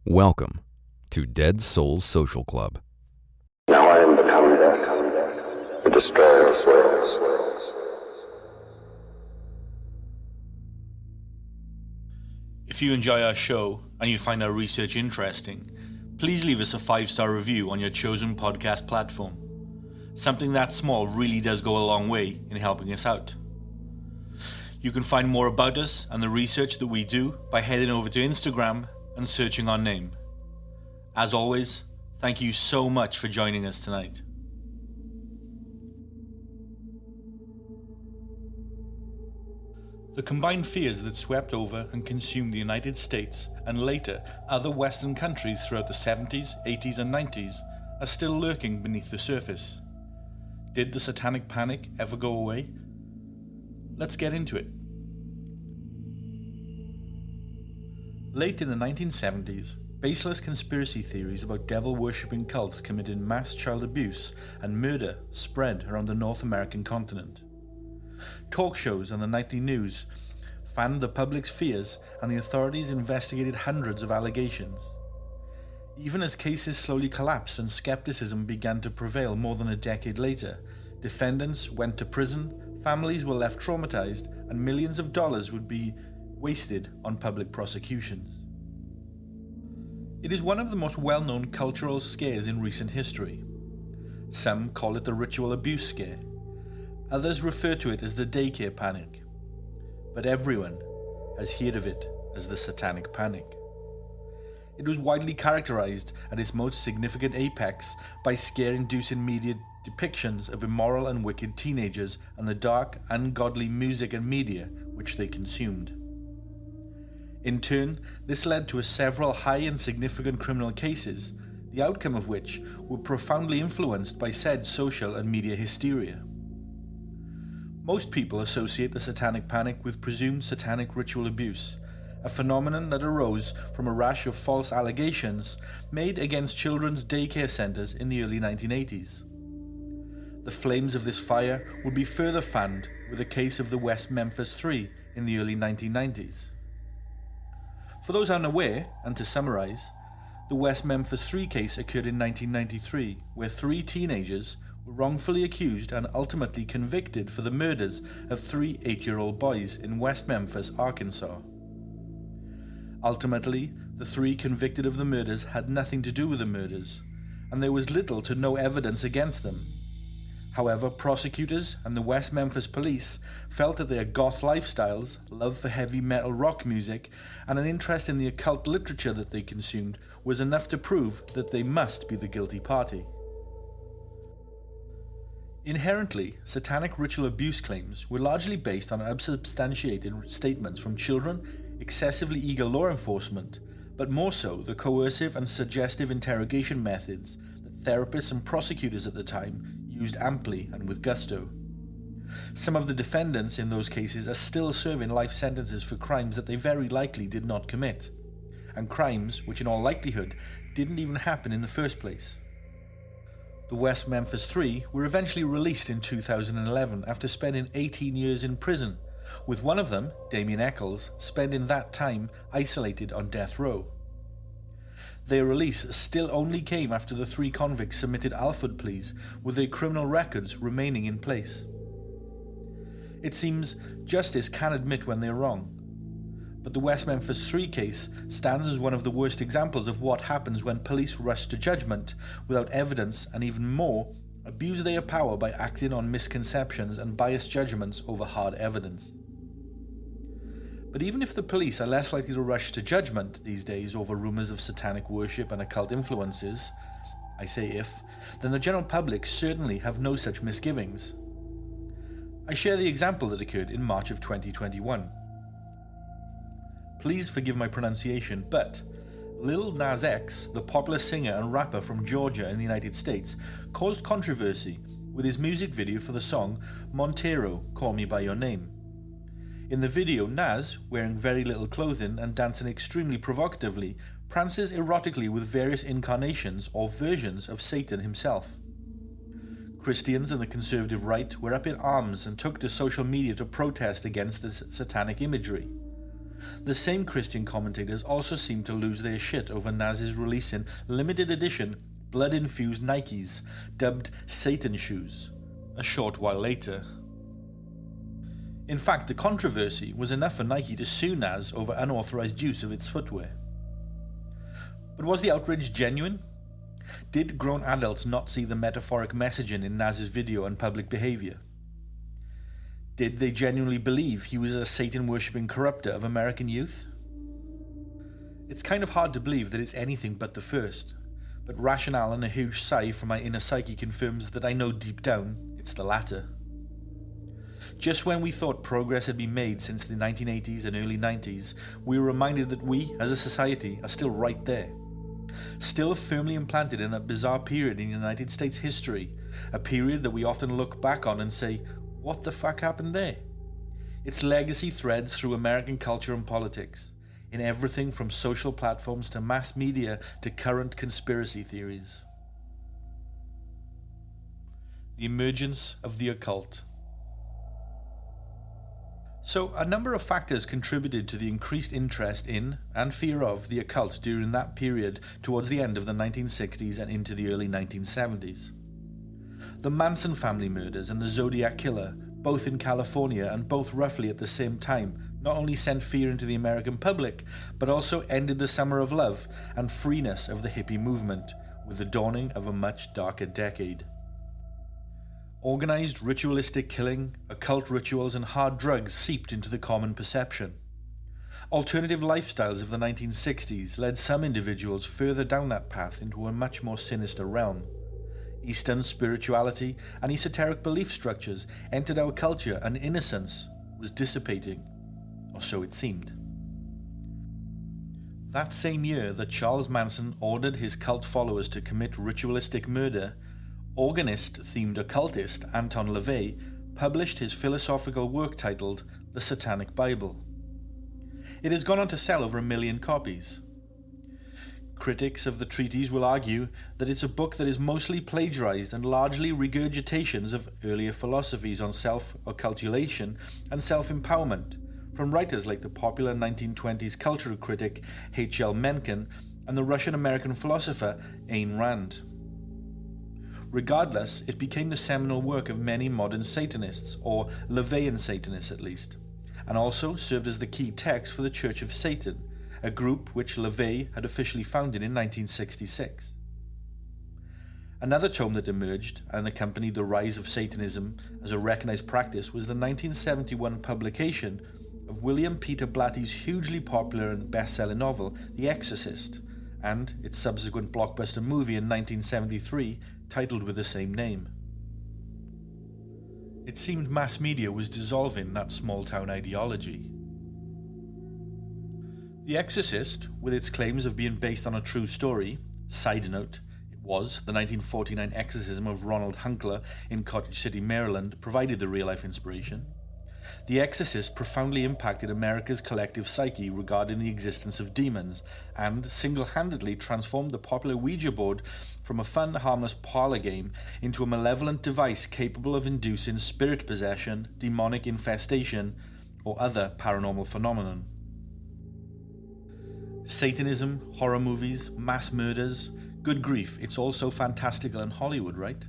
Welcome to Dead Souls Social Club. Now I am become death, the destroyer of worlds. If you enjoy our show and you find our research interesting, please leave us a 5-star review on your chosen podcast platform. Something that small really does go a long way in helping us out. You can find more about us and the research that we do by heading over to Instagram and searching our name. As always, thank you so much for joining us tonight. The combined fears that swept over and consumed the United States and later other Western countries throughout the 70s, 80s and 90s are still lurking beneath the surface. Did the Satanic Panic ever go away? Let's get into it. Late in the 1970s, baseless conspiracy theories about devil-worshipping cults committing mass child abuse and murder spread around the North American continent. Talk shows and the nightly news fanned the public's fears, and the authorities investigated hundreds of allegations. Even as cases slowly collapsed and skepticism began to prevail more than a decade later, defendants went to prison, families were left traumatized, and millions of dollars would be wasted on public prosecutions. It is one of the most well-known cultural scares in recent history. Some call it the ritual abuse scare. Others refer to it as the daycare panic. But everyone has heard of it as the Satanic Panic. It was widely characterized at its most significant apex by scare-inducing media depictions of immoral and wicked teenagers and the dark, ungodly music and media which they consumed. In turn, this led to several high and significant criminal cases, the outcome of which were profoundly influenced by said social and media hysteria. Most people associate the Satanic Panic with presumed satanic ritual abuse, a phenomenon that arose from a rash of false allegations made against children's daycare centers in the early 1980s. The flames of this fire would be further fanned with the case of the West Memphis 3 in the early 1990s. For those unaware, and to summarize, the West Memphis 3 case occurred in 1993, where 3 teenagers were wrongfully accused and ultimately convicted for the murders of 3 8-year-old boys in West Memphis, Arkansas. Ultimately, the 3 convicted of the murders had nothing to do with the murders, and there was little to no evidence against them. However, prosecutors and the West Memphis police felt that their goth lifestyles, love for heavy metal rock music, and an interest in the occult literature that they consumed was enough to prove that they must be the guilty party. Inherently, satanic ritual abuse claims were largely based on unsubstantiated statements from children, excessively eager law enforcement, but more so the coercive and suggestive interrogation methods that therapists and prosecutors at the time used amply and with gusto. Some of the defendants in those cases are still serving life sentences for crimes that they very likely did not commit, and crimes which in all likelihood didn't even happen in the first place. The West Memphis 3 were eventually released in 2011 after spending 18 years in prison, with one of them, Damien Eccles, spending that time isolated on death row. Their release still only came after the 3 convicts submitted Alford pleas, with their criminal records remaining in place. It seems justice can admit when they're wrong, but the West Memphis 3 case stands as one of the worst examples of what happens when police rush to judgment without evidence and, even more, abuse their power by acting on misconceptions and biased judgments over hard evidence. But even if the police are less likely to rush to judgment these days over rumours of satanic worship and occult influences, I say if, then the general public certainly have no such misgivings. I share the example that occurred in March of 2021. Please forgive my pronunciation, but Lil Nas X, the popular singer and rapper from Georgia in the United States, caused controversy with his music video for the song Montero, Call Me By Your Name. In the video, Nas, wearing very little clothing and dancing extremely provocatively, prances erotically with various incarnations or versions of Satan himself. Christians and the conservative right were up in arms and took to social media to protest against the satanic imagery. The same Christian commentators also seemed to lose their shit over Nazis releasing limited edition blood-infused Nikes, dubbed Satan shoes, a short while later. In fact, the controversy was enough for Nike to sue Naz over unauthorized use of its footwear. But was the outrage genuine? Did grown adults not see the metaphoric messaging in Naz's video and public behavior? Did they genuinely believe he was a Satan-worshipping corrupter of American youth? It's kind of hard to believe that it's anything but the first, but rationale and a huge sigh from my inner psyche confirms that I know deep down it's the latter. Just when we thought progress had been made since the 1980s and early 90s, we were reminded that we, as a society, are still right there. Still firmly implanted in that bizarre period in United States history, a period that we often look back on and say, what the fuck happened there? Its legacy threads through American culture and politics, in everything from social platforms to mass media to current conspiracy theories. The emergence of the occult. So, a number of factors contributed to the increased interest in, and fear of, the occult during that period towards the end of the 1960s and into the early 1970s. The Manson family murders and the Zodiac Killer, both in California and both roughly at the same time, not only sent fear into the American public, but also ended the summer of love and freeness of the hippie movement, with the dawning of a much darker decade. Organized ritualistic killing, occult rituals and hard drugs seeped into the common perception. Alternative lifestyles of the 1960s led some individuals further down that path into a much more sinister realm. Eastern spirituality and esoteric belief structures entered our culture, and innocence was dissipating, or so it seemed. That same year that Charles Manson ordered his cult followers to commit ritualistic murder, organist-themed occultist Anton LaVey published his philosophical work titled The Satanic Bible. It has gone on to sell over 1 million copies. Critics of the treatise will argue that it's a book that is mostly plagiarized and largely regurgitations of earlier philosophies on self-occultation and self-empowerment from writers like the popular 1920s cultural critic H.L. Mencken and the Russian-American philosopher Ayn Rand. Regardless, it became the seminal work of many modern Satanists, or LaVeyan Satanists at least, and also served as the key text for the Church of Satan, a group which LaVey had officially founded in 1966. Another tome that emerged and accompanied the rise of Satanism as a recognized practice was the 1971 publication of William Peter Blatty's hugely popular and best-selling novel, The Exorcist, and its subsequent blockbuster movie in 1973 titled with the same name. It seemed mass media was dissolving that small-town ideology. The Exorcist, with its claims of being based on a true story, side note, it was the 1949 exorcism of Ronald Hunkler in Cottage City, Maryland, provided the real-life inspiration. The Exorcist profoundly impacted America's collective psyche regarding the existence of demons, and single-handedly transformed the popular Ouija board from a fun, harmless parlor game into a malevolent device capable of inducing spirit possession, demonic infestation, or other paranormal phenomenon. Satanism, horror movies, mass murders, good grief, it's all so fantastical in Hollywood, right?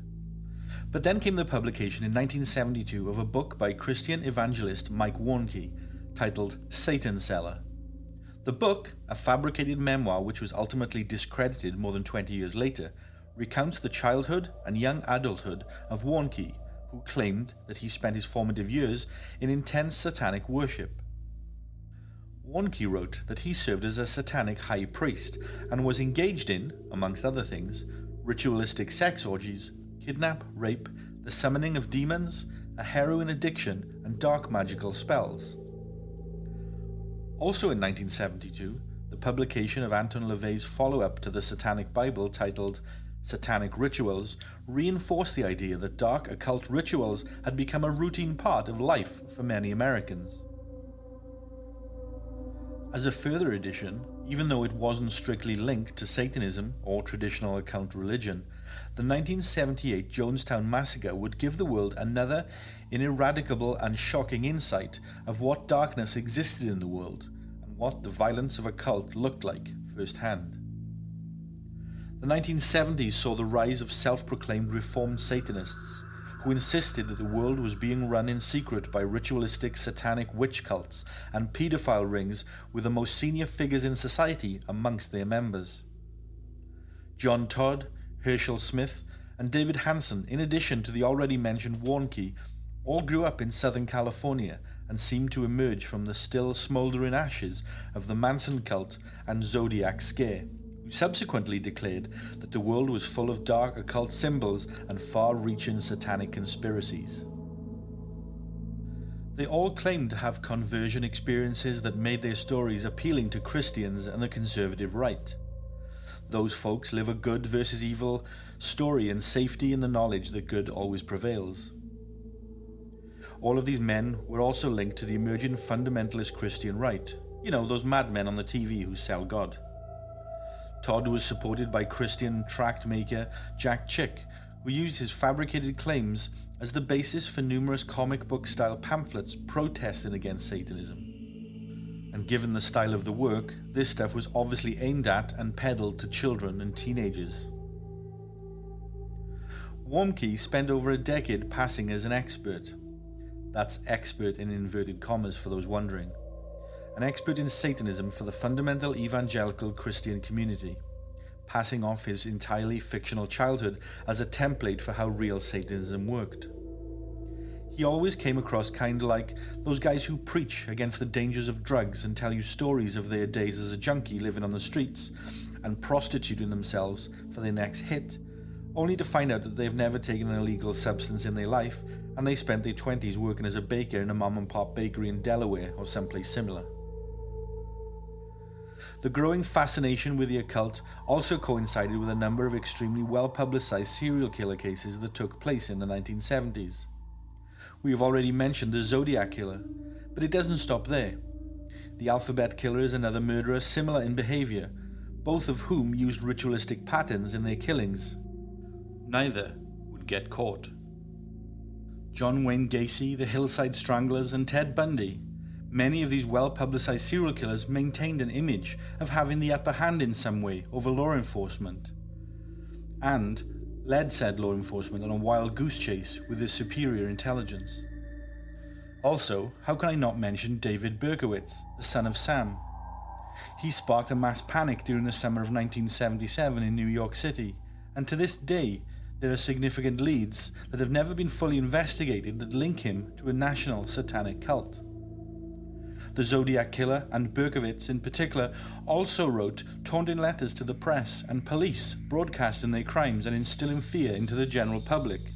But then came the publication in 1972 of a book by Christian evangelist Mike Warnke titled Satan Seller. The book, a fabricated memoir which was ultimately discredited more than 20 years later, recounts the childhood and young adulthood of Warnke, who claimed that he spent his formative years in intense satanic worship. Warnke wrote that he served as a satanic high priest and was engaged in, amongst other things, ritualistic sex orgies, kidnap, rape, the summoning of demons, a heroin addiction, and dark magical spells. Also in 1972, the publication of Anton LaVey's follow-up to the Satanic Bible titled Satanic Rituals reinforced the idea that dark occult rituals had become a routine part of life for many Americans. As a further addition, even though it wasn't strictly linked to Satanism or traditional occult religion, the 1978 Jonestown Massacre would give the world another ineradicable and shocking insight of what darkness existed in the world, and and what the violence of a cult looked like firsthand. The 1970s saw the rise of self-proclaimed reformed Satanists who insisted that the world was being run in secret by ritualistic satanic witch cults and paedophile rings with the most senior figures in society amongst their members. John Todd, Herschel Smith, and David Hansen, in addition to the already mentioned Warnke, all grew up in Southern California and seemed to emerge from the still smouldering ashes of the Manson cult and Zodiac scare, who subsequently declared that the world was full of dark occult symbols and far-reaching satanic conspiracies. They all claimed to have conversion experiences that made their stories appealing to Christians and the conservative right. Those folks live a good versus evil story in safety in the knowledge that good always prevails. All of these men were also linked to the emerging fundamentalist Christian right. You know, those madmen on the TV who sell God. Todd was supported by Christian tract maker Jack Chick, who used his fabricated claims as the basis for numerous comic book style pamphlets protesting against Satanism. And given the style of the work, this stuff was obviously aimed at and peddled to children and teenagers. Warnke spent over a decade passing as an expert. That's expert in inverted commas for those wondering. An expert in Satanism for the fundamental evangelical Christian community, passing off his entirely fictional childhood as a template for how real Satanism worked. He always came across kind of like those guys who preach against the dangers of drugs and tell you stories of their days as a junkie living on the streets and prostituting themselves for their next hit, only to find out that they've never taken an illegal substance in their life and they spent their 20s working as a baker in a mom-and-pop bakery in Delaware or someplace similar. The growing fascination with the occult also coincided with a number of extremely well-publicized serial killer cases that took place in the 1970s. We have already mentioned the Zodiac Killer, but it doesn't stop there. The Alphabet Killer is another murderer similar in behavior, both of whom used ritualistic patterns in their killings. Neither would get caught. John Wayne Gacy, the Hillside Stranglers, and Ted Bundy. Many of these well-publicized serial killers maintained an image of having the upper hand in some way over law enforcement, and led said law enforcement on a wild goose chase with his superior intelligence. Also, how can I not mention David Berkowitz, the son of Sam? He sparked a mass panic during the summer of 1977 in New York City, and to this day, there are significant leads that have never been fully investigated that link him to a national satanic cult. The Zodiac Killer and Berkowitz in particular also wrote taunting letters to the press and police, broadcasting their crimes and instilling fear into the general public.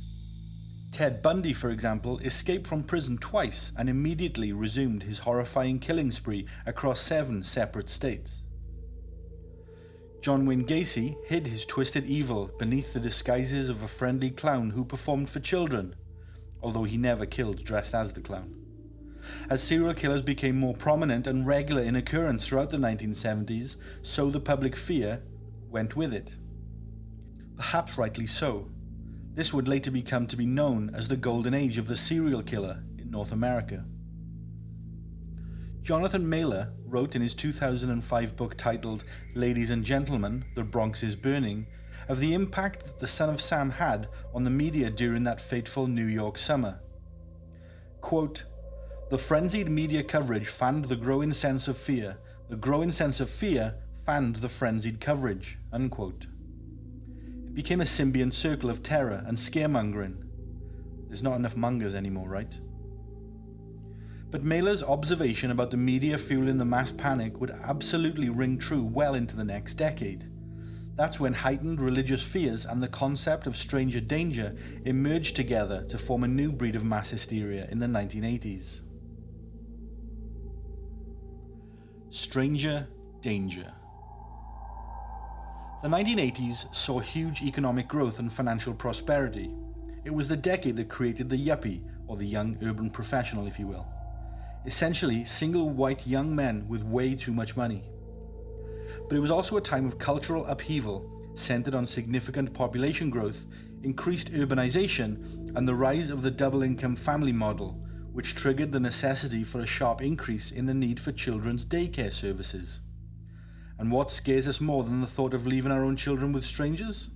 Ted Bundy, for example, escaped from prison twice and immediately resumed his horrifying killing spree across 7 separate states. John Wayne Gacy hid his twisted evil beneath the disguises of a friendly clown who performed for children, although he never killed dressed as the clown. As serial killers became more prominent and regular in occurrence throughout the 1970s, so the public fear went with it. Perhaps rightly so. This would later become to be known as the golden age of the serial killer in North America. Jonathan Mailer wrote in his 2005 book titled Ladies and Gentlemen, The Bronx is Burning, of the impact that the Son of Sam had on the media during that fateful New York summer. Quote, "The frenzied media coverage fanned the growing sense of fear. The growing sense of fear fanned the frenzied coverage." Unquote. It became a symbiont circle of terror and scaremongering. There's not enough mongers anymore, right? But Mailer's observation about the media fueling the mass panic would absolutely ring true well into the next decade. That's when heightened religious fears and the concept of stranger danger emerged together to form a new breed of mass hysteria in the 1980s. Stranger danger. The 1980s saw huge economic growth and financial prosperity. It was the decade that created the yuppie, or the young urban professional if you will. Essentially, single white young men with way too much money. But it was also a time of cultural upheaval, centered on significant population growth, increased urbanization, and the rise of the double-income family model, which triggered the necessity for a sharp increase in the need for children's daycare services. And what scares us more than the thought of leaving our own children with strangers?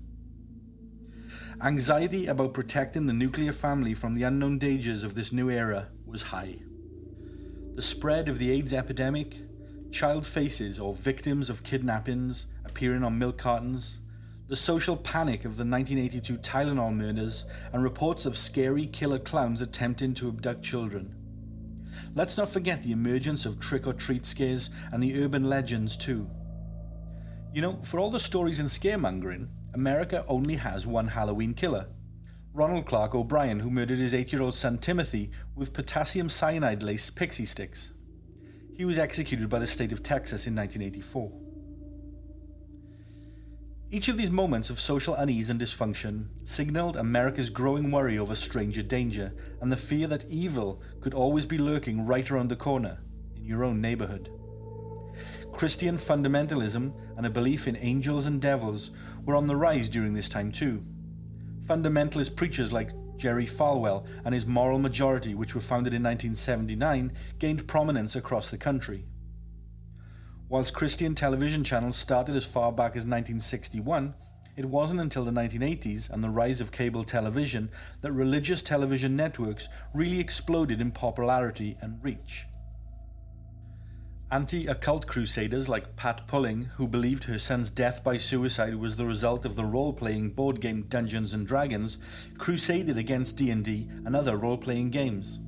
Anxiety about protecting the nuclear family from the unknown dangers of this new era was high. The spread of the AIDS epidemic, child faces or victims of kidnappings appearing on milk cartons, the social panic of the 1982 Tylenol murders, and reports of scary killer clowns attempting to abduct children. Let's not forget the emergence of trick-or-treat scares and the urban legends too. You know, for all the stories and scaremongering, America only has one Halloween killer, Ronald Clark O'Brien, who murdered his 8-year-old son Timothy with potassium cyanide-laced pixie sticks. He was executed by the state of Texas in 1984. Each of these moments of social unease and dysfunction signaled America's growing worry over stranger danger and the fear that evil could always be lurking right around the corner, in your own neighborhood. Christian fundamentalism and a belief in angels and devils were on the rise during this time too. Fundamentalist preachers like Jerry Falwell and his Moral Majority, which were founded in 1979, gained prominence across the country. Whilst Christian television channels started as far back as 1961, it wasn't until the 1980s and the rise of cable television that religious television networks really exploded in popularity and reach. Anti-occult crusaders like Pat Pulling, who believed her son's death by suicide was the result of the role-playing board game Dungeons & Dragons, crusaded against D&D and other role-playing games.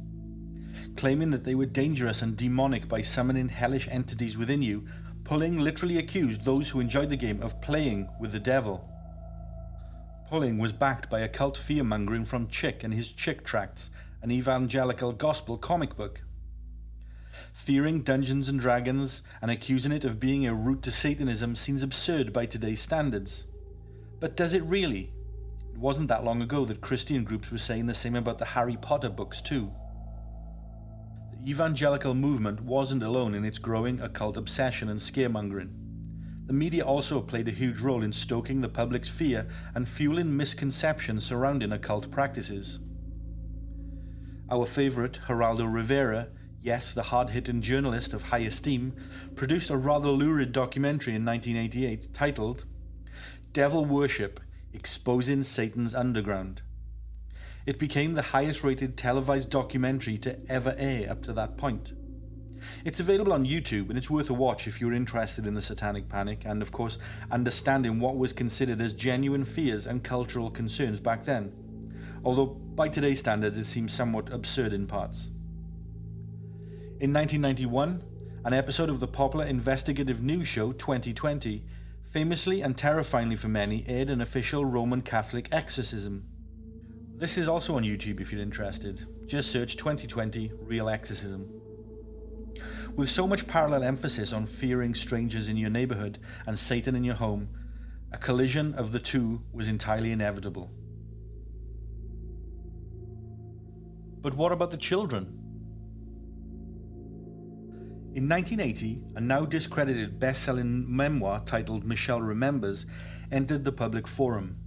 Claiming that they were dangerous and demonic by summoning hellish entities within you, Pulling literally accused those who enjoyed the game of playing with the devil. Pulling was backed by occult fear-mongering from Chick and his Chick Tracts, an evangelical gospel comic book. Fearing Dungeons & Dragons and accusing it of being a route to Satanism seems absurd by today's standards. But does it really? It wasn't that long ago that Christian groups were saying the same about the Harry Potter books too. The evangelical movement wasn't alone in its growing occult obsession and scaremongering. The media also played a huge role in stoking the public's fear and fueling misconceptions surrounding occult practices. Our favourite, Geraldo Rivera, yes, the hard-hitting journalist of high esteem, produced a rather lurid documentary in 1988 titled Devil Worship: Exposing Satan's Underground. It became the highest-rated televised documentary to ever air up to that point. It's available on YouTube and it's worth a watch if you're interested in the Satanic Panic and, of course, understanding what was considered as genuine fears and cultural concerns back then, although by today's standards it seems somewhat absurd in parts. In 1991, an episode of the popular investigative news show 2020 famously and terrifyingly for many aired an official Roman Catholic exorcism. This is also on YouTube if you're interested. Just search 2020 Real Exorcism. With so much parallel emphasis on fearing strangers in your neighborhood and Satan in your home, a collision of the two was entirely inevitable. But what about the children? In 1980, a now discredited best-selling memoir titled Michelle Remembers entered the public forum.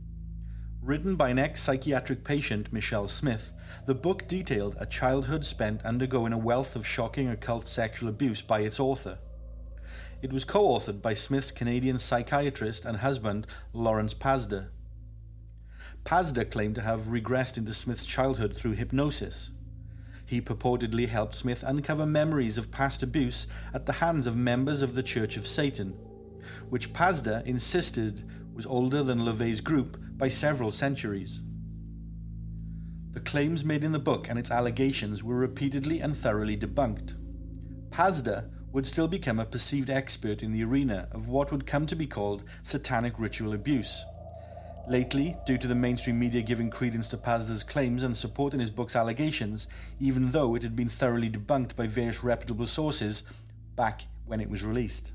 Written by an ex-psychiatric patient, Michelle Smith, the book detailed a childhood spent undergoing a wealth of shocking occult sexual abuse by its author. It was co-authored by Smith's Canadian psychiatrist and husband, Lawrence Pazder. Pazder claimed to have regressed into Smith's childhood through hypnosis. He purportedly helped Smith uncover memories of past abuse at the hands of members of the Church of Satan, which Pazder insisted was older than LaVey's group by several centuries. The claims made in the book and its allegations were repeatedly and thoroughly debunked. Pazder would still become a perceived expert in the arena of what would come to be called satanic ritual abuse. Lately, due to the mainstream media giving credence to Pazder's claims and supporting his book's allegations, even though it had been thoroughly debunked by various reputable sources back when it was released.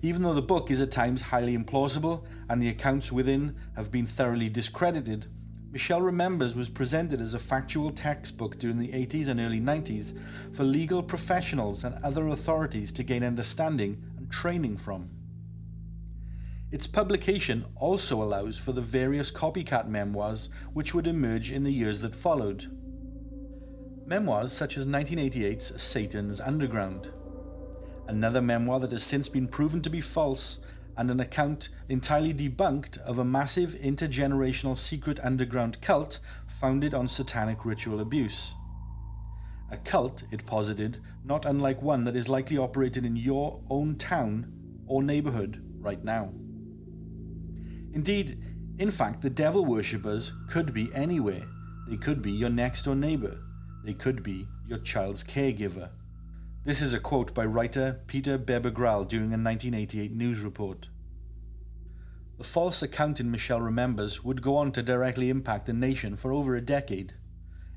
Even though the book is at times highly implausible and the accounts within have been thoroughly discredited, Michelle Remembers was presented as a factual textbook during the 80s and early 90s for legal professionals and other authorities to gain understanding and training from. Its publication also allows for the various copycat memoirs which would emerge in the years that followed. Memoirs such as 1988's Satan's Underground, another memoir that has since been proven to be false, and an account entirely debunked of a massive intergenerational secret underground cult founded on satanic ritual abuse. A cult, it posited, not unlike one that is likely operated in your own town or neighborhood right now. Indeed, in fact, the devil worshippers could be anywhere. They could be your next door neighbor. They could be your child's caregiver. This is a quote by writer Peter Beber-Graal during a 1988 news report. The false account in Michelle Remembers would go on to directly impact the nation for over a decade.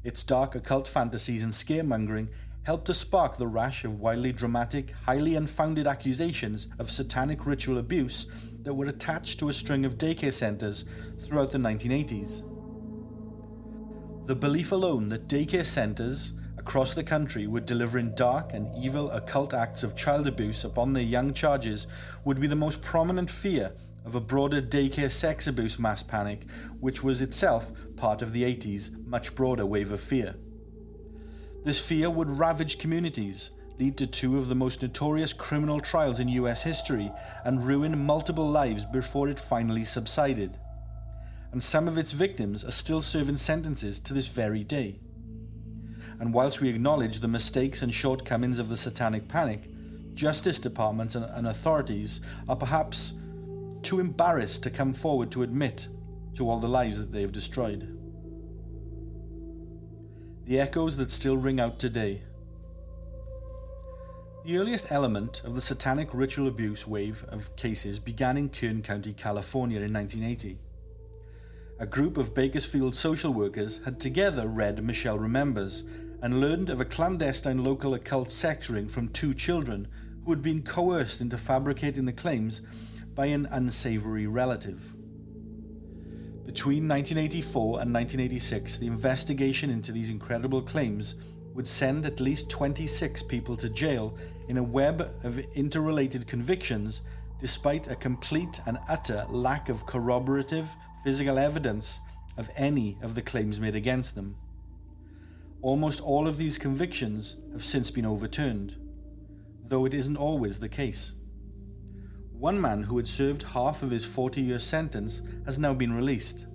Its dark occult fantasies and scaremongering helped to spark the rash of wildly dramatic, highly unfounded accusations of satanic ritual abuse that were attached to a string of daycare centers throughout the 1980s. The belief alone that daycare centers across the country were delivering dark and evil occult acts of child abuse upon their young charges would be the most prominent fear of a broader daycare sex abuse mass panic, which was itself part of the 80s' much broader wave of fear. This fear would ravage communities, lead to two of the most notorious criminal trials in US history, and ruin multiple lives before it finally subsided. And some of its victims are still serving sentences to this very day. And whilst we acknowledge the mistakes and shortcomings of the Satanic Panic, justice departments and authorities are perhaps too embarrassed to come forward to admit to all the lives that they have destroyed. The echoes that still ring out today. The earliest element of the satanic ritual abuse wave of cases began in Kern County, California in 1980. A group of Bakersfield social workers had together read Michelle Remembers and learned of a clandestine local occult sex ring from two children who had been coerced into fabricating the claims by an unsavory relative. Between 1984 and 1986, the investigation into these incredible claims would send at least 26 people to jail in a web of interrelated convictions, despite a complete and utter lack of corroborative physical evidence of any of the claims made against them. Almost all of these convictions have since been overturned, though it isn't always the case. One man who had served half of his 40-year sentence has now been released.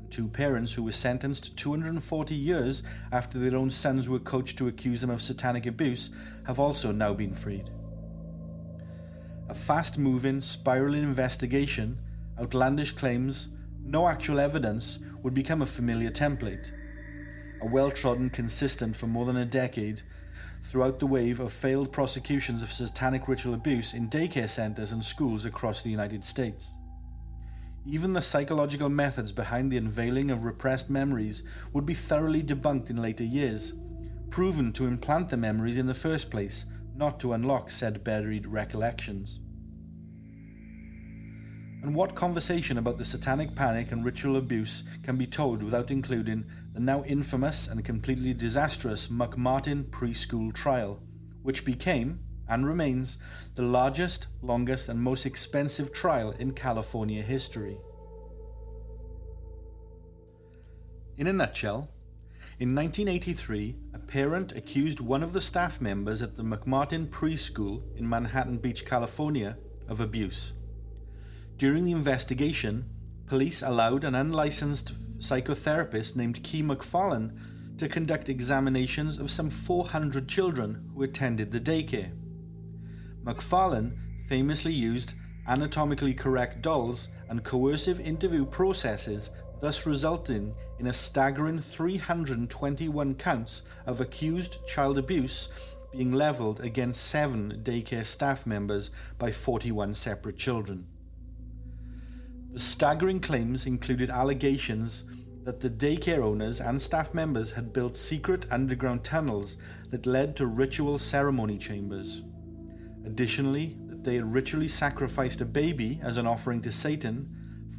Two parents who were sentenced to 240 years after their own sons were coached to accuse them of satanic abuse have also now been freed. A fast-moving, spiraling investigation, outlandish claims, no actual evidence would become a familiar template. A well-trodden consistent for more than a decade throughout the wave of failed prosecutions of satanic ritual abuse in daycare centers and schools across the United States. Even the psychological methods behind the unveiling of repressed memories would be thoroughly debunked in later years, proven to implant the memories in the first place, not to unlock said buried recollections. And what conversation about the Satanic Panic and ritual abuse can be told without including the now infamous and completely disastrous McMartin preschool trial, which became, and remains, the largest, longest, and most expensive trial in California history. In a nutshell, in 1983, a parent accused one of the staff members at the McMartin preschool in Manhattan Beach, California, of abuse. During the investigation, police allowed an unlicensed psychotherapist named Key McFarlane to conduct examinations of some 400 children who attended the daycare. McFarlane famously used anatomically correct dolls and coercive interview processes, thus resulting in a staggering 321 counts of accused child abuse being leveled against 7 daycare staff members by 41 separate children. The staggering claims included allegations that the daycare owners and staff members had built secret underground tunnels that led to ritual ceremony chambers. Additionally, that they had ritually sacrificed a baby as an offering to Satan,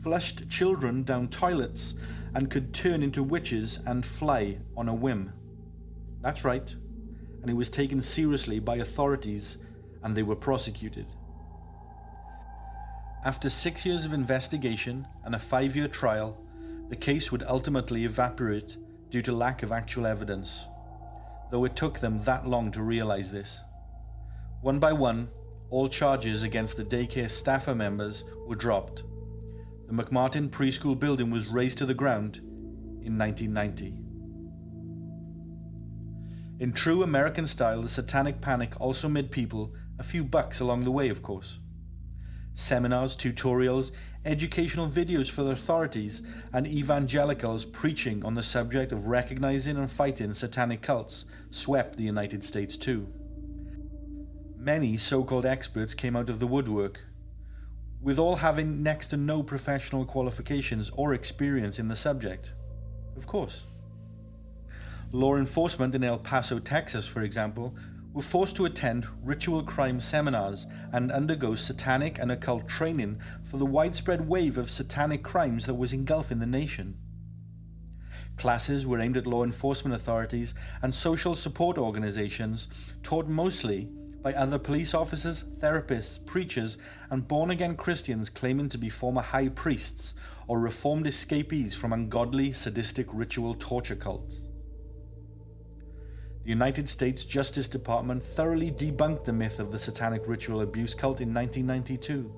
flushed children down toilets, and could turn into witches and fly on a whim. That's right, and it was taken seriously by authorities, and they were prosecuted. After 6 years of investigation and a 5-year trial, the case would ultimately evaporate due to lack of actual evidence. though it took them that long to realize this. One by one, all charges against the daycare staffer members were dropped. The McMartin preschool building was razed to the ground in 1990. In true American style, the Satanic Panic also made people a few bucks along the way, of course. Seminars, tutorials, educational videos for the authorities, and evangelicals preaching on the subject of recognizing and fighting satanic cults swept the United States too. Many so-called experts came out of the woodwork, with all having next to no professional qualifications or experience in the subject. Of course. Law enforcement in El Paso, Texas, for example, were forced to attend ritual crime seminars and undergo satanic and occult training for the widespread wave of satanic crimes that was engulfing the nation. Classes were aimed at law enforcement authorities and social support organizations, taught mostly by other police officers, therapists, preachers, and born-again Christians claiming to be former high priests or reformed escapees from ungodly, sadistic ritual torture cults. The United States Justice Department thoroughly debunked the myth of the satanic ritual abuse cult in 1992,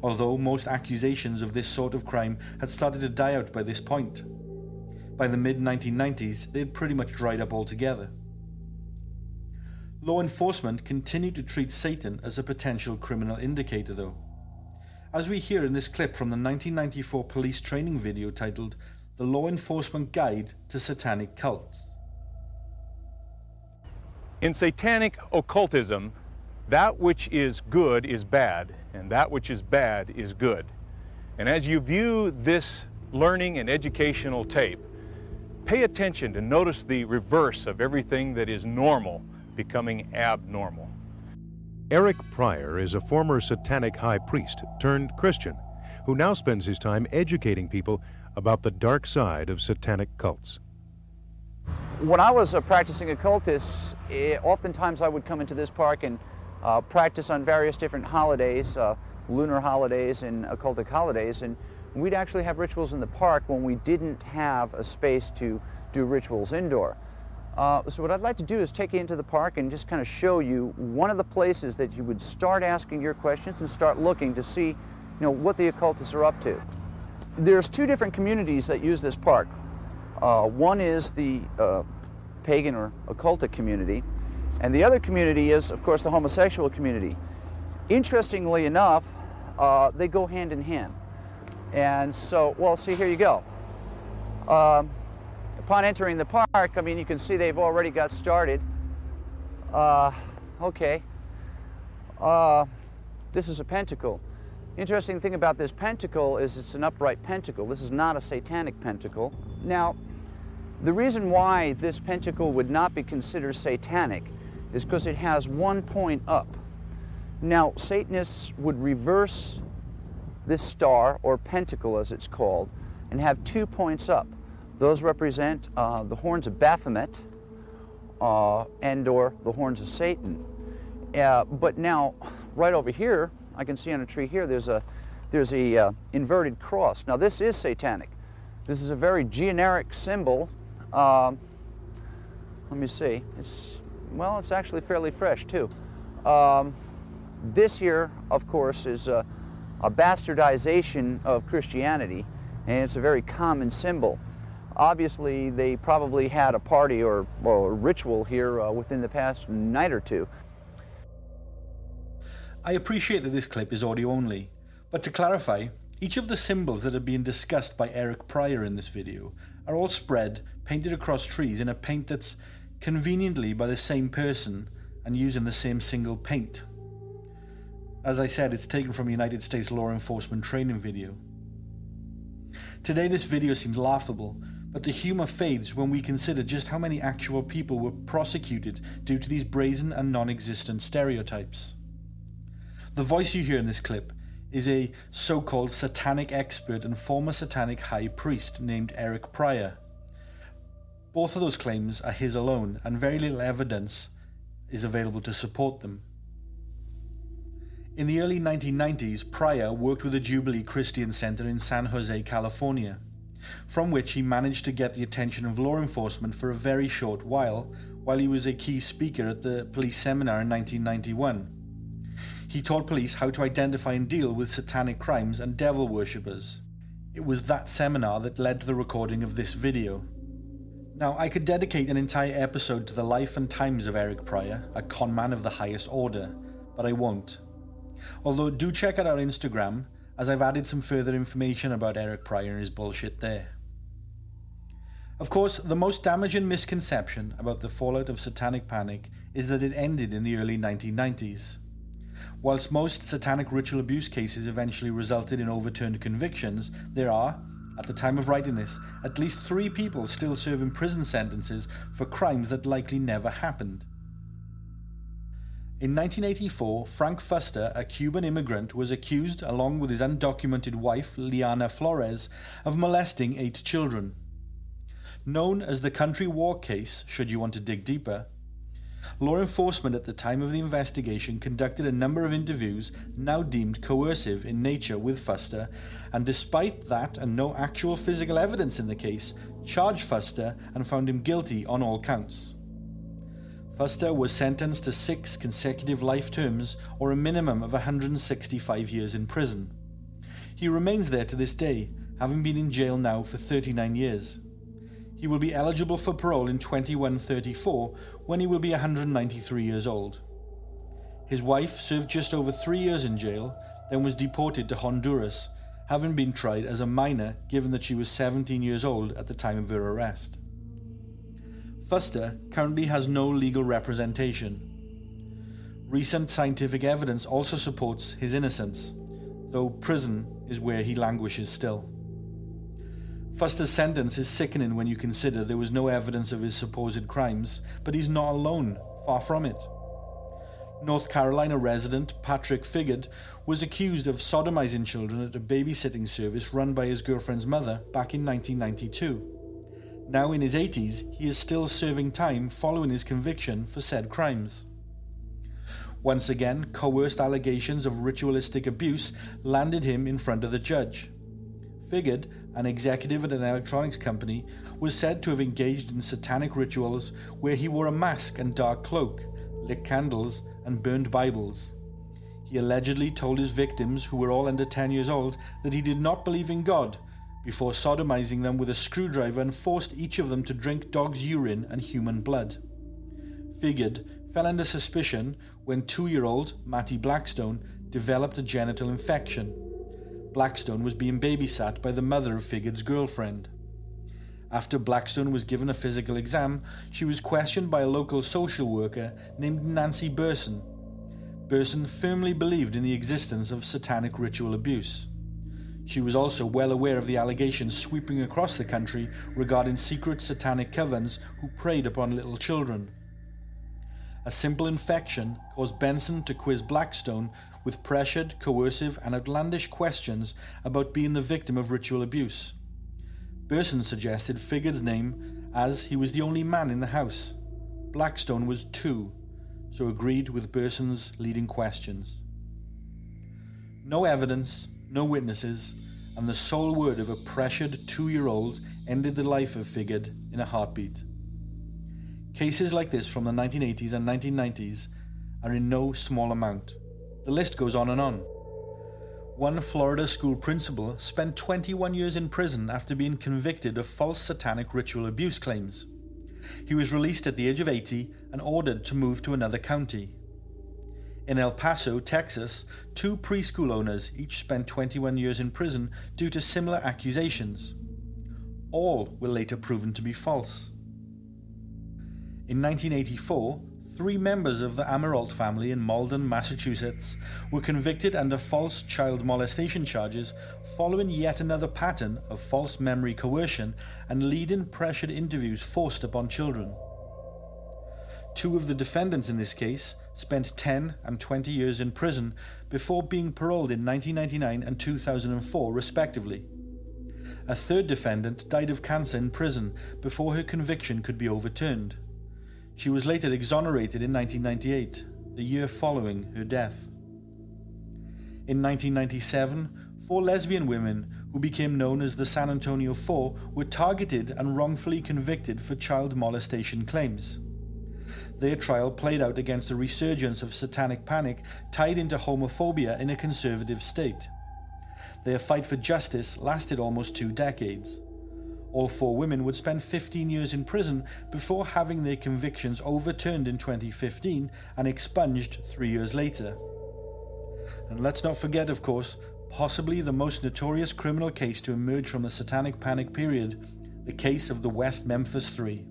although most accusations of this sort of crime had started to die out by this point. By the mid-1990s, they had pretty much dried up altogether. Law enforcement continued to treat Satan as a potential criminal indicator, though, as we hear in this clip from the 1994 police training video titled "The Law Enforcement Guide to Satanic Cults." In satanic occultism, that which is good is bad, and that which is bad is good. And as you view this learning and educational tape, pay attention to notice the reverse of everything that is normal becoming abnormal. Eric Pryor is a former satanic high priest turned Christian who now spends his time educating people about the dark side of satanic cults. When I was a practicing occultist, oftentimes I would come into this park and practice on various different holidays, lunar holidays and occultic holidays, and we'd actually have rituals in the park when we didn't have a space to do rituals indoor. So what I'd like to do is take you into the park and just kind of show you one of the places that you would start asking your questions and start looking to see, what the occultists are up to. There's two different communities that use this park. One is the pagan or occultic community, and the other community is, of course, the homosexual community. Interestingly enough, they go hand in hand. And so, well, see, here you go. Upon entering the park, you can see they've already got started. Okay. This is a pentacle. Interesting thing about this pentacle is it's an upright pentacle. This is not a satanic pentacle. Now, the reason why this pentacle would not be considered satanic is because it has one point up. Now, Satanists would reverse this star, or pentacle as it's called, and have 2 points up. Those represent the horns of Baphomet and or the horns of Satan. But now, right over here, I can see on a tree here, there's a inverted cross. Now this is satanic. This is a very generic symbol. Let me see. It's actually fairly fresh too. This here, of course, is a bastardization of Christianity, and it's a very common symbol. Obviously, they probably had a party or a ritual here within the past night or two. I appreciate that this clip is audio only, but to clarify, each of the symbols that are being discussed by Eric Pryor in this video are all spread, painted across trees in a paint that's conveniently by the same person and using the same single paint. As I said, it's taken from a United States law enforcement training video. Today this video seems laughable, but the humor fades when we consider just how many actual people were prosecuted due to these brazen and non-existent stereotypes. The voice you hear in this clip is a so-called satanic expert and former satanic high priest named Eric Pryor. Both of those claims are his alone, and very little evidence is available to support them. In the early 1990s, Pryor worked with the Jubilee Christian Center in San Jose, California, from which he managed to get the attention of law enforcement for a very short while while he was a key speaker at the police seminar in 1991. He taught police how to identify and deal with satanic crimes and devil worshippers. It was that seminar that led to the recording of this video. Now, I could dedicate an entire episode to the life and times of Eric Pryor, a conman of the highest order, but I won't. Although do check out our Instagram, as I've added some further information about Eric Pryor and his bullshit there. Of course, the most damaging misconception about the fallout of Satanic Panic is that it ended in the early 1990s. Whilst most satanic ritual abuse cases eventually resulted in overturned convictions, there are, at the time of writing this, at least 3 people still serving prison sentences for crimes that likely never happened. In 1984, Frank Fuster, a Cuban immigrant, was accused, along with his undocumented wife, Liana Flores, of molesting 8 children. Known as the Country Walk case, should you want to dig deeper, law enforcement at the time of the investigation conducted a number of interviews now deemed coercive in nature with Fuster, and despite that and no actual physical evidence in the case, charged Fuster and found him guilty on all counts. Fuster was sentenced to 6 consecutive life terms, or a minimum of 165 years in prison. He remains there to this day, having been in jail now for 39 years. He will be eligible for parole in 2134, when he will be 193 years old. His wife served just over 3 years in jail, then was deported to Honduras, having been tried as a minor given that she was 17 years old at the time of her arrest. Fuster currently has no legal representation. Recent scientific evidence also supports his innocence, though prison is where he languishes still. Fuster's sentence is sickening when you consider there was no evidence of his supposed crimes, but he's not alone, far from it. North Carolina resident Patrick Figard was accused of sodomizing children at a babysitting service run by his girlfriend's mother back in 1992. Now in his 80s, he is still serving time following his conviction for said crimes. Once again, coerced allegations of ritualistic abuse landed him in front of the judge. Figard, an executive at an electronics company, was said to have engaged in satanic rituals where he wore a mask and dark cloak, lit candles, and burned Bibles. He allegedly told his victims, who were all under 10 years old, that he did not believe in God, before sodomizing them with a screwdriver and forced each of them to drink dog's urine and human blood. Figard fell under suspicion when 2-year-old Mattie Blackstone developed a genital infection. Blackstone was being babysat by the mother of Figard's girlfriend. After Blackstone was given a physical exam, she was questioned by a local social worker named Nancy Burson. Burson firmly believed in the existence of satanic ritual abuse. She was also well aware of the allegations sweeping across the country regarding secret satanic covens who preyed upon little children. A simple infection caused Benson to quiz Blackstone with pressured, coercive, and outlandish questions about being the victim of ritual abuse. Burson suggested Figard's name as he was the only man in the house. Blackstone was 2, so agreed with Burson's leading questions. No evidence, no witnesses, and the sole word of a pressured 2-year-old ended the life of Figard in a heartbeat. Cases like this from the 1980s and 1990s are in no small amount. The list goes on and on. One Florida school principal spent 21 years in prison after being convicted of false satanic ritual abuse claims. He was released at the age of 80 and ordered to move to another county. In El Paso, Texas, 2 preschool owners each spent 21 years in prison due to similar accusations. All were later proven to be false. In 1984, 3 members of the Amirault family in Malden, Massachusetts, were convicted under false child molestation charges following yet another pattern of false memory coercion and lead-in pressured interviews forced upon children. 2 of the defendants in this case spent 10 and 20 years in prison before being paroled in 1999 and 2004 respectively. A 3rd defendant died of cancer in prison before her conviction could be overturned. She was later exonerated in 1998, the year following her death. In 1997, 4 lesbian women who became known as the San Antonio Four were targeted and wrongfully convicted for child molestation claims. Their trial played out against a resurgence of satanic panic tied into homophobia in a conservative state. Their fight for justice lasted almost 2 decades. All 4 women would spend 15 years in prison before having their convictions overturned in 2015 and expunged 3 years later. And let's not forget, of course, possibly the most notorious criminal case to emerge from the Satanic Panic period, the case of the West Memphis 3.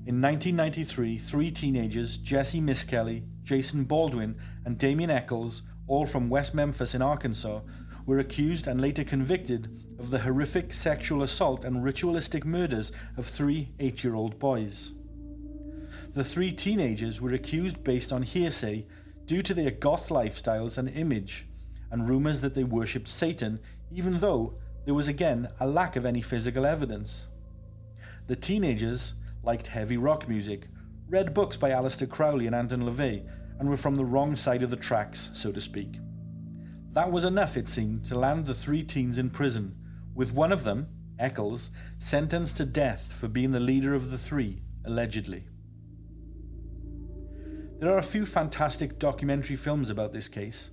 In 1993, 3 teenagers, Jesse Miskelly, Jason Baldwin, and Damien Eccles, all from West Memphis in Arkansas, were accused and later convicted of the horrific sexual assault and ritualistic murders of 3 8-year-old boys. The 3 teenagers were accused based on hearsay due to their goth lifestyles and image, and rumors that they worshipped Satan, even though there was again a lack of any physical evidence. The teenagers liked heavy rock music, read books by Aleister Crowley and Anton LaVey, and were from the wrong side of the tracks, so to speak. That was enough, it seemed, to land the 3 teens in prison, with one of them, Eccles, sentenced to death for being the leader of the 3, allegedly. There are a few fantastic documentary films about this case: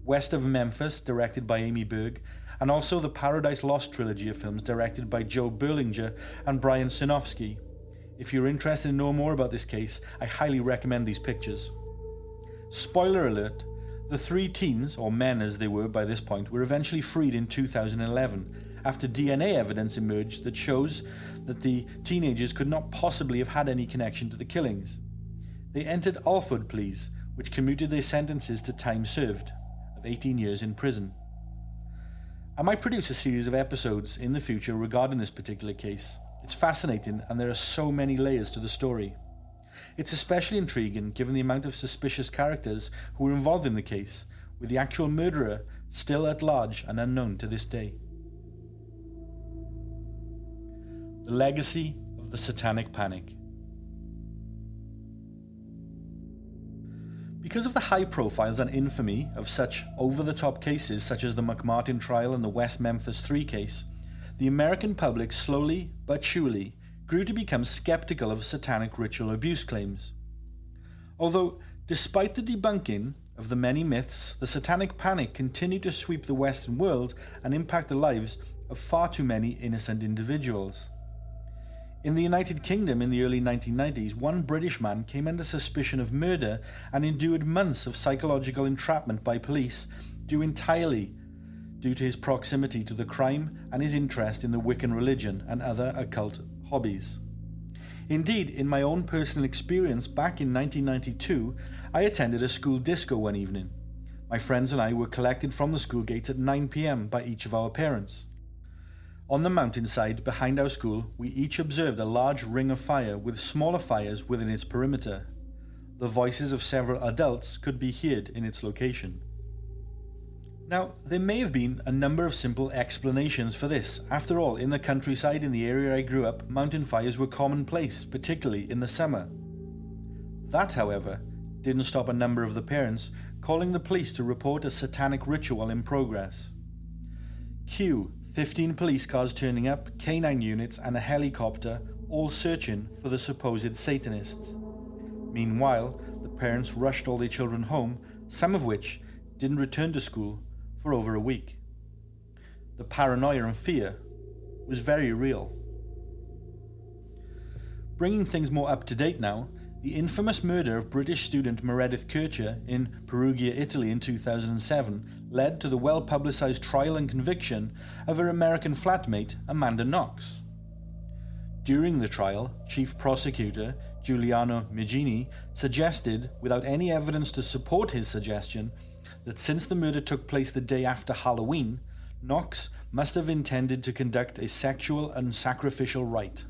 West of Memphis, directed by Amy Berg, and also the Paradise Lost trilogy of films directed by Joe Berlinger and Brian Sinofsky. If you're interested in knowing more about this case, I highly recommend these pictures. Spoiler alert, the 3 teens, or men as they were by this point, were eventually freed in 2011 after DNA evidence emerged that shows that the teenagers could not possibly have had any connection to the killings. They entered Alford pleas, which commuted their sentences to time served of 18 years in prison. I might produce a series of episodes in the future regarding this particular case. It's fascinating, and there are so many layers to the story. It's especially intriguing given the amount of suspicious characters who were involved in the case, with the actual murderer still at large and unknown to this day. The legacy of the Satanic Panic. Because of the high profiles and infamy of such over-the-top cases such as the McMartin trial and the West Memphis 3 case, the American public slowly but surely grew to become skeptical of satanic ritual abuse claims. Although, despite the debunking of the many myths, the Satanic Panic continued to sweep the Western world and impact the lives of far too many innocent individuals. In the United Kingdom in the early 1990s, one British man came under suspicion of murder and endured months of psychological entrapment by police entirely due to his proximity to the crime and his interest in the Wiccan religion and other occult hobbies. Indeed, in my own personal experience back in 1992, I attended a school disco one evening. My friends and I were collected from the school gates at 9 p.m. by each of our parents. On the mountainside behind our school, we each observed a large ring of fire with smaller fires within its perimeter. The voices of several adults could be heard in its location. Now, there may have been a number of simple explanations for this. After all, in the countryside in the area I grew up, mountain fires were commonplace, particularly in the summer. That, however, didn't stop a number of the parents calling the police to report a satanic ritual in progress. Cue 15 police cars turning up, K9 units and a helicopter, all searching for the supposed Satanists. Meanwhile, the parents rushed all their children home, some of which didn't return to school for over a week. The paranoia and fear was very real. Bringing things more up to date now, the infamous murder of British student Meredith Kercher in Perugia, Italy in 2007 led to the well-publicized trial and conviction of her American flatmate Amanda Knox. During the trial, Chief Prosecutor Giuliano Migini suggested, without any evidence to support his suggestion, that since the murder took place the day after Halloween, Knox must have intended to conduct a sexual and sacrificial rite.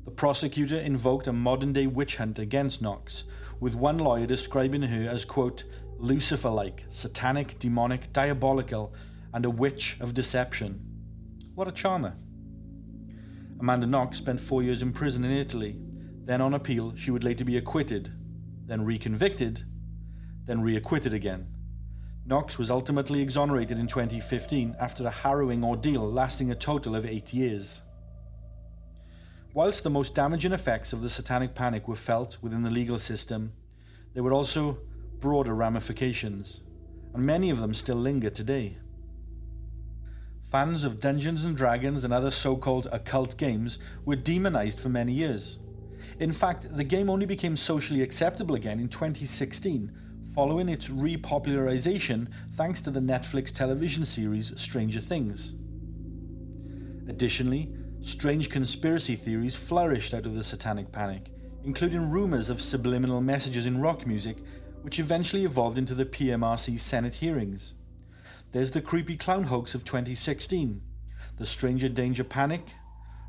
The prosecutor invoked a modern-day witch hunt against Knox, with one lawyer describing her as, quote, Lucifer-like, satanic, demonic, diabolical, and a witch of deception. What a charmer. Amanda Knox spent 4 years in prison in Italy. Then on appeal, she would later be acquitted, then reconvicted, then reacquitted again. Knox was ultimately exonerated in 2015 after a harrowing ordeal lasting a total of 8 years. Whilst the most damaging effects of the Satanic Panic were felt within the legal system, there were also broader ramifications, and many of them still linger today. Fans of Dungeons and Dragons and other so-called occult games were demonized for many years. In fact, the game only became socially acceptable again in 2016, following its repopularization thanks to the Netflix television series Stranger Things. Additionally, strange conspiracy theories flourished out of the Satanic Panic, including rumors of subliminal messages in rock music, which eventually evolved into the PMRC Senate hearings. There's the creepy clown hoax of 2016, the Stranger Danger Panic,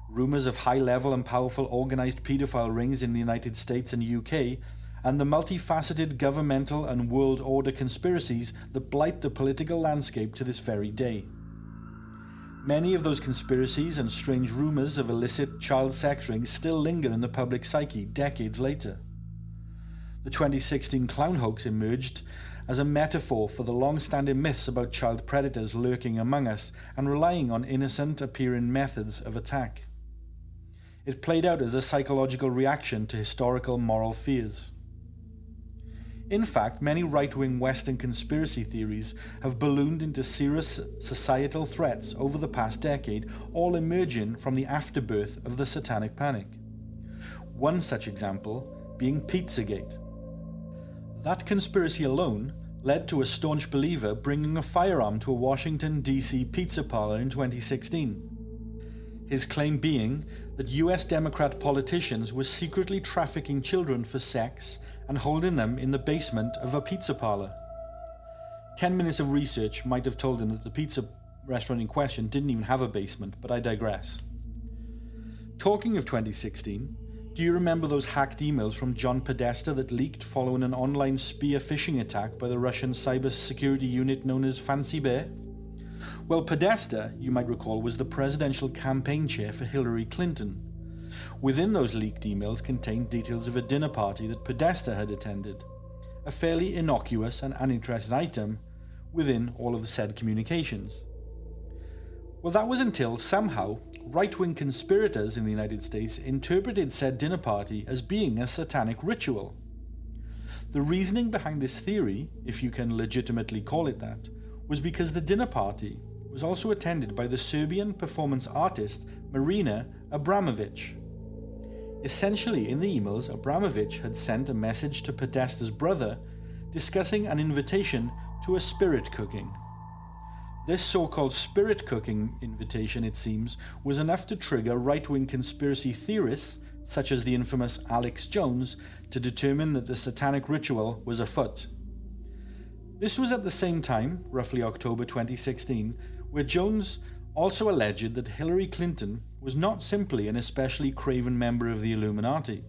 rumors of high-level and powerful organized pedophile rings in the United States and UK, and the multifaceted governmental and world order conspiracies that blight the political landscape to this very day. Many of those conspiracies and strange rumors of illicit child sex rings still linger in the public psyche decades later. The 2016 clown hoax emerged as a metaphor for the long-standing myths about child predators lurking among us and relying on innocent-appearing methods of attack. It played out as a psychological reaction to historical moral fears. In fact, many right-wing Western conspiracy theories have ballooned into serious societal threats over the past decade, all emerging from the afterbirth of the Satanic Panic. One such example being Pizzagate. That conspiracy alone led to a staunch believer bringing a firearm to a Washington, D.C. pizza parlor in 2016. His claim being that US Democrat politicians were secretly trafficking children for sex and holding them in the basement of a pizza parlor. 10 minutes of research might have told him that the pizza restaurant in question didn't even have a basement, but I digress. Talking of 2016, do you remember those hacked emails from John Podesta that leaked following an online spear phishing attack by the Russian cybersecurity unit known as Fancy Bear? Well, Podesta, you might recall, was the presidential campaign chair for Hillary Clinton. Within those leaked emails contained details of a dinner party that Podesta had attended, a fairly innocuous and uninteresting item within all of the said communications. Well, that was until somehow right-wing conspirators in the United States interpreted said dinner party as being a satanic ritual. The reasoning behind this theory, if you can legitimately call it that, was because the dinner party was also attended by the Serbian performance artist Marina Abramovic. Essentially, in the emails, Abramovic had sent a message to Podesta's brother discussing an invitation to a spirit cooking. This so-called spirit cooking invitation, it seems, was enough to trigger right-wing conspiracy theorists, such as the infamous Alex Jones, to determine that the satanic ritual was afoot. This was at the same time, roughly October 2016, where Jones also alleged that Hillary Clinton was not simply an especially craven member of the Illuminati,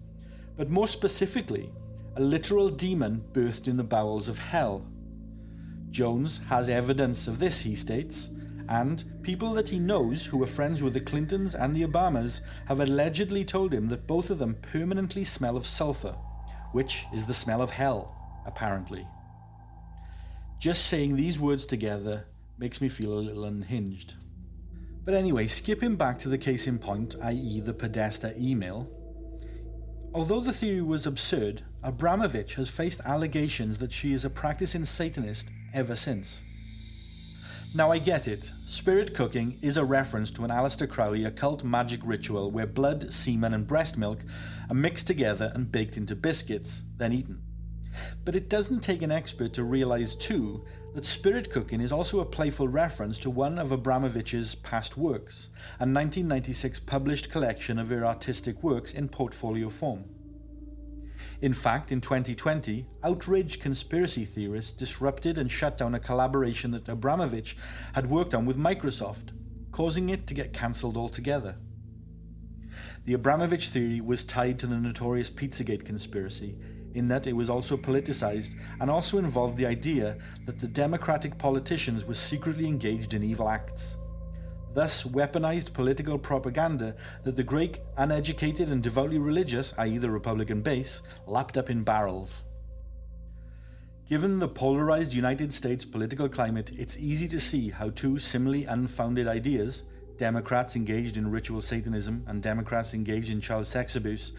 but more specifically, a literal demon birthed in the bowels of hell. Jones has evidence of this, he states, and people that he knows who were friends with the Clintons and the Obamas have allegedly told him that both of them permanently smell of sulfur, which is the smell of hell, apparently. Just saying these words together makes me feel a little unhinged. But anyway, skipping back to the case in point, i.e. the Podesta email, although the theory was absurd, Abramovic has faced allegations that she is a practicing Satanist ever since. Now I get it, spirit cooking is a reference to an Aleister Crowley occult magic ritual where blood, semen and breast milk are mixed together and baked into biscuits, then eaten. But it doesn't take an expert to realize too that spirit cooking is also a playful reference to one of Abramovic's past works, a 1996 published collection of her artistic works in portfolio form. In fact, in 2020, outraged conspiracy theorists disrupted and shut down a collaboration that Abramovic had worked on with Microsoft, causing it to get cancelled altogether. The Abramovich theory was tied to the notorious Pizzagate conspiracy, in that it was also politicized and also involved the idea that the Democratic politicians were secretly engaged in evil acts. Thus weaponized political propaganda that the great uneducated and devoutly religious, i.e. the Republican base, lapped up in barrels. Given the polarized United States political climate, it's easy to see how two similarly unfounded ideas, Democrats engaged in ritual Satanism and Democrats engaged in child sex abuse,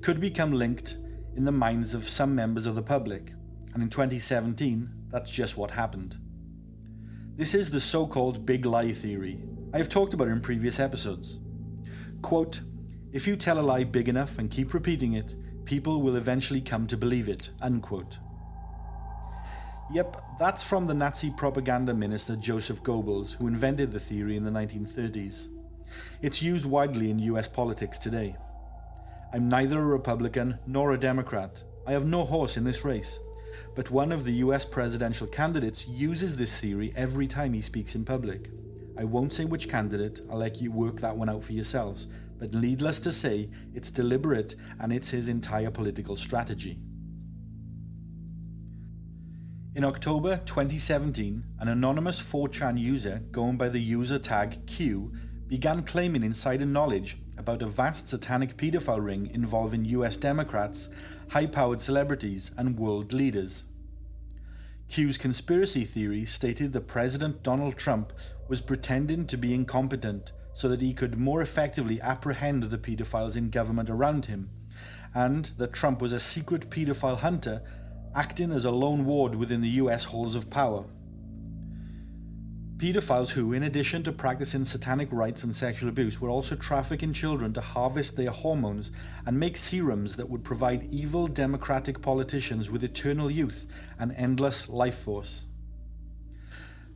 could become linked in the minds of some members of the public, and in 2017, that's just what happened. This is the so-called big lie theory. I have talked about it in previous episodes. Quote, "If you tell a lie big enough and keep repeating it, people will eventually come to believe it," unquote. Yep, that's from the Nazi propaganda minister Joseph Goebbels, who invented the theory in the 1930s. It's used widely in US politics today. I'm neither a Republican nor a Democrat. I have no horse in this race. But one of the US presidential candidates uses this theory every time he speaks in public. I won't say which candidate, I'll let you work that one out for yourselves. But needless to say, it's deliberate and it's his entire political strategy. In October 2017, an anonymous 4chan user going by the user tag Q began claiming insider knowledge about a vast satanic pedophile ring involving US Democrats, high-powered celebrities, and world leaders. Q's conspiracy theory stated that President Donald Trump was pretending to be incompetent so that he could more effectively apprehend the pedophiles in government around him, and that Trump was a secret pedophile hunter acting as a lone ward within the US halls of power. Pedophiles who, in addition to practicing satanic rites and sexual abuse, were also trafficking children to harvest their hormones and make serums that would provide evil democratic politicians with eternal youth and endless life force.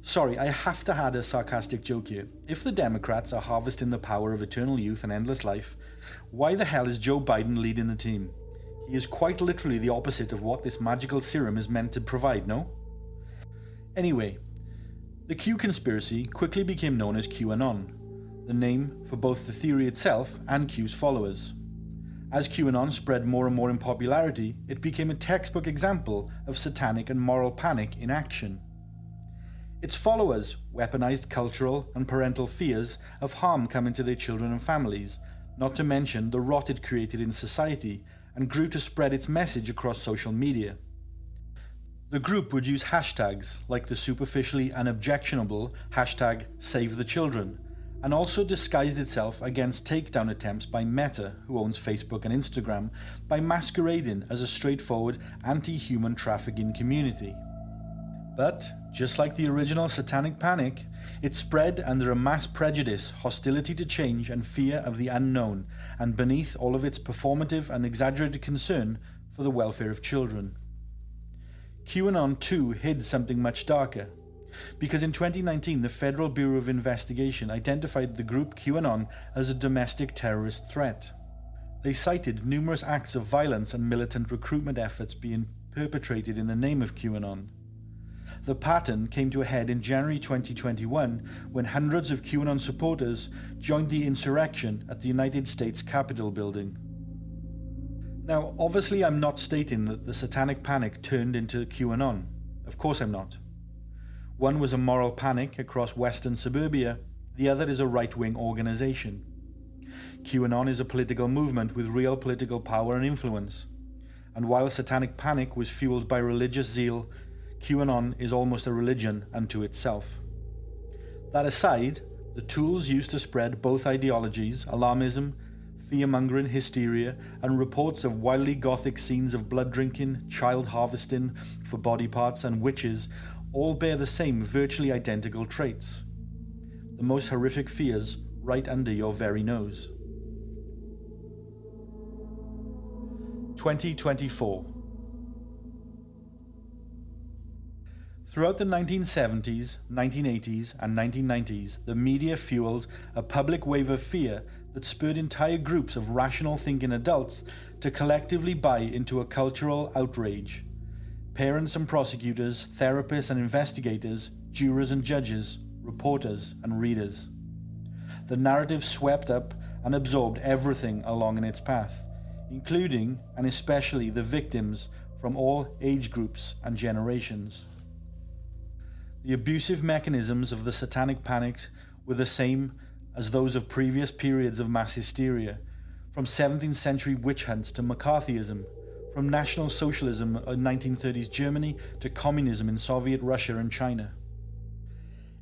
Sorry, I have to add a sarcastic joke here. If the Democrats are harvesting the power of eternal youth and endless life, why the hell is Joe Biden leading the team? He is quite literally the opposite of what this magical serum is meant to provide, no? Anyway, the Q conspiracy quickly became known as QAnon, the name for both the theory itself and Q's followers. As QAnon spread more and more in popularity, it became a textbook example of satanic and moral panic in action. Its followers weaponized cultural and parental fears of harm coming to their children and families, not to mention the rot it created in society, and grew to spread its message across social media. The group would use hashtags like the superficially unobjectionable hashtag #SaveTheChildren, and also disguised itself against takedown attempts by Meta, who owns Facebook and Instagram, by masquerading as a straightforward anti-human trafficking community. But, just like the original Satanic Panic, it spread under a mass prejudice, hostility to change, and fear of the unknown, and beneath all of its performative and exaggerated concern for the welfare of children. QAnon too hid something much darker, because in 2019 the Federal Bureau of Investigation identified the group QAnon as a domestic terrorist threat. They cited numerous acts of violence and militant recruitment efforts being perpetrated in the name of QAnon. The pattern came to a head in January 2021 when hundreds of QAnon supporters joined the insurrection at the United States Capitol building. Now, obviously I'm not stating that the Satanic Panic turned into QAnon. Of course I'm not. One was a moral panic across Western suburbia, the other is a right-wing organization. QAnon is a political movement with real political power and influence. And while Satanic Panic was fueled by religious zeal, QAnon is almost a religion unto itself. That aside, the tools used to spread both ideologies, alarmism, fear-mongering hysteria, and reports of wildly gothic scenes of blood drinking, child harvesting for body parts, and witches, all bear the same virtually identical traits. The most horrific fears right under your very nose. 2024. Throughout the 1970s, 1980s, and 1990s, the media fueled a public wave of fear that spurred entire groups of rational thinking adults to collectively buy into a cultural outrage. Parents and prosecutors, therapists and investigators, jurors and judges, reporters and readers. The narrative swept up and absorbed everything along in its path, including and especially the victims from all age groups and generations. The abusive mechanisms of the Satanic Panic were the same as those of previous periods of mass hysteria, from 17th century witch hunts to McCarthyism, from National Socialism in 1930s Germany to communism in Soviet Russia and China.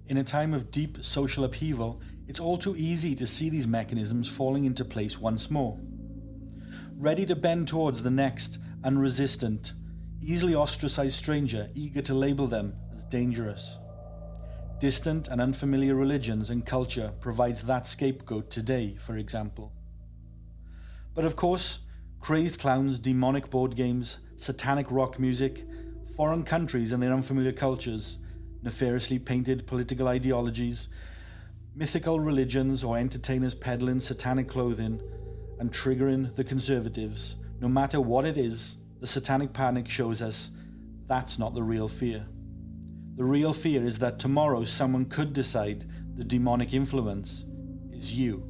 In a time of deep social upheaval, It's all too easy to see these mechanisms falling into place once more. Ready to bend towards the next unresistant, easily ostracized stranger, eager to label them as dangerous. Distant and unfamiliar religions and culture provides that scapegoat today, for example. But of course, crazed clowns, demonic board games, satanic rock music, foreign countries and their unfamiliar cultures, nefariously painted political ideologies, mythical religions or entertainers peddling satanic clothing and triggering the conservatives, no matter what it is, the Satanic Panic shows us that's not the real fear. The real fear is that tomorrow someone could decide the demonic influence is you.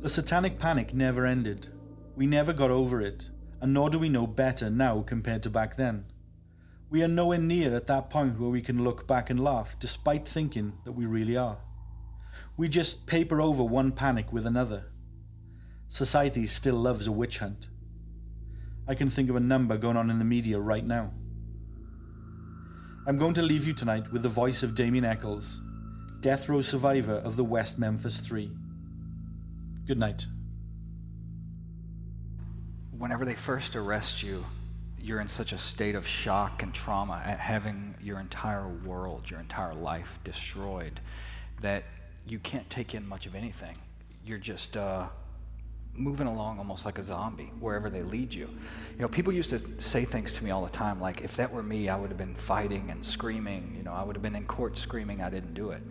The Satanic Panic never ended. We never got over it, and nor do we know better now compared to back then. We are nowhere near at that point where we can look back and laugh, despite thinking that we really are. We just paper over one panic with another. Society still loves a witch hunt. I can think of a number going on in the media right now. I'm going to leave you tonight with the voice of Damien Eccles, death row survivor of the West Memphis 3. Good night. Whenever they first arrest you, you're in such a state of shock and trauma at having your entire world, your entire life destroyed, that you can't take in much of anything. You're just moving along almost like a zombie wherever they lead you. You know, people used to say things to me all the time like, if that were me, I would have been fighting and screaming. You know, I would have been in court screaming I didn't do it.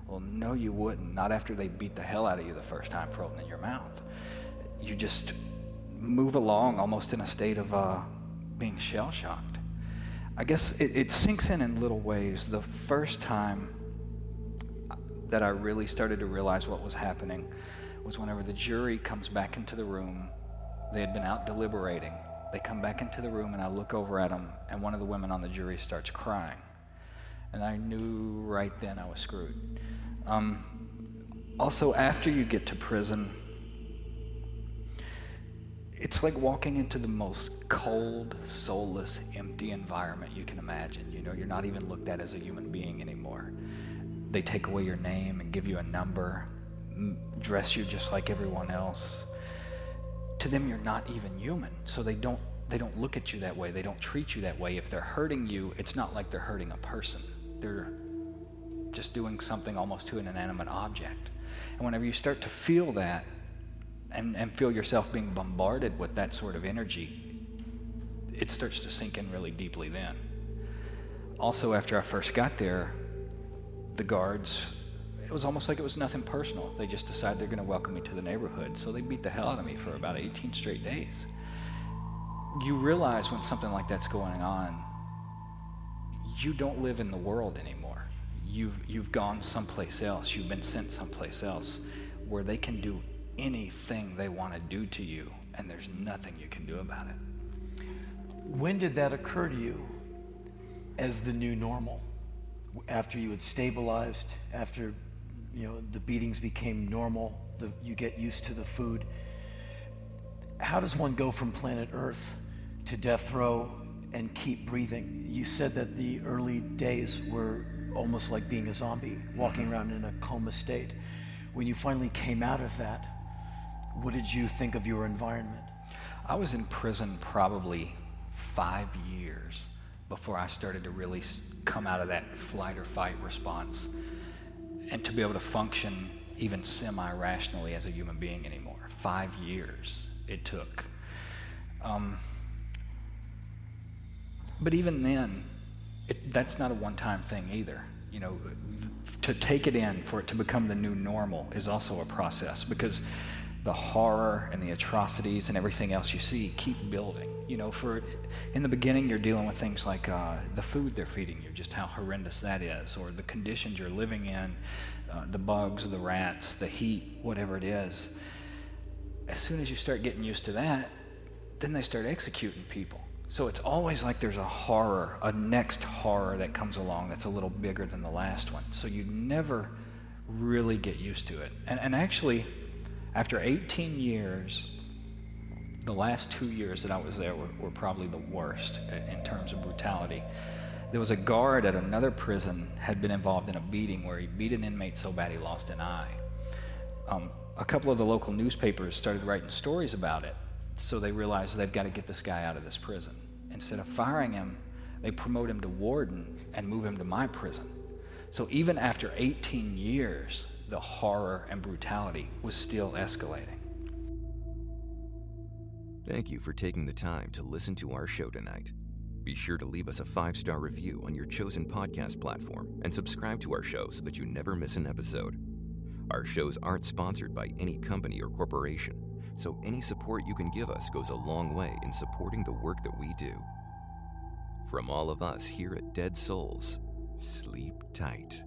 Well, no, you wouldn't. Not after they beat the hell out of you the first time for opening your mouth. You just move along almost in a state of being shell-shocked. I guess it sinks in little ways. The first time that I really started to realize what was happening was whenever the jury comes back into the room. They had been out deliberating. They come back into the room and I look over at them and one of the women on the jury starts crying. And I knew right then I was screwed. Also, after you get to prison, it's like walking into the most cold, soulless, empty environment you can imagine. You know, you're not even looked at as a human being anymore. They take away your name and give you a number, dress you just like everyone else. To them, you're not even human, so they don't look at you that way. They don't treat you that way. If they're hurting you, it's not like they're hurting a person. They're just doing something almost to an inanimate object. And whenever you start to feel that and feel yourself being bombarded with that sort of energy, it starts to sink in really deeply then. Also, after I first got there, the guards, it was almost like it was nothing personal. They just decided they're going to welcome me to the neighborhood. So they beat the hell out of me for about 18 straight days. You realize when something like that's going on, you don't live in the world anymore. You've gone someplace else. You've been sent someplace else where they can do anything they want to do to you, and there's nothing you can do about it. When did that occur to you as the new normal? After you had stabilized, after the beatings became normal, you get used to the food. How does one go from planet Earth to death row and keep breathing? You said that the early days were almost like being a zombie, walking around in a coma state. When you finally came out of that, what did you think of your environment? I was in prison probably 5 years before I started to really come out of that flight or fight response and to be able to function even semi-rationally as a human being anymore. 5 years it took. But even then, that's not a one-time thing either. To take it in, for it to become the new normal is also a process, because the horror and the atrocities and everything else you see keep building. In the beginning, you're dealing with things like the food they're feeding you, just how horrendous that is, or the conditions you're living in, the bugs, the rats, the heat, whatever it is. As soon as you start getting used to that, then they start executing people. So it's always like there's a next horror that comes along that's a little bigger than the last one. So you never really get used to it. And actually, after 18 years, the last 2 years that I was there were probably the worst in terms of brutality. There was a guard at another prison had been involved in a beating where he beat an inmate so bad he lost an eye. A couple of the local newspapers started writing stories about it, so they realized they've got to get this guy out of this prison. Instead of firing him, they promote him to warden and move him to my prison. So even after 18 years, the horror and brutality was still escalating. Thank you for taking the time to listen to our show tonight. Be sure to leave us a 5-star review on your chosen podcast platform and subscribe to our show so that you never miss an episode. Our shows aren't sponsored by any company or corporation, so any support you can give us goes a long way in supporting the work that we do. From all of us here at Dead Souls, sleep tight.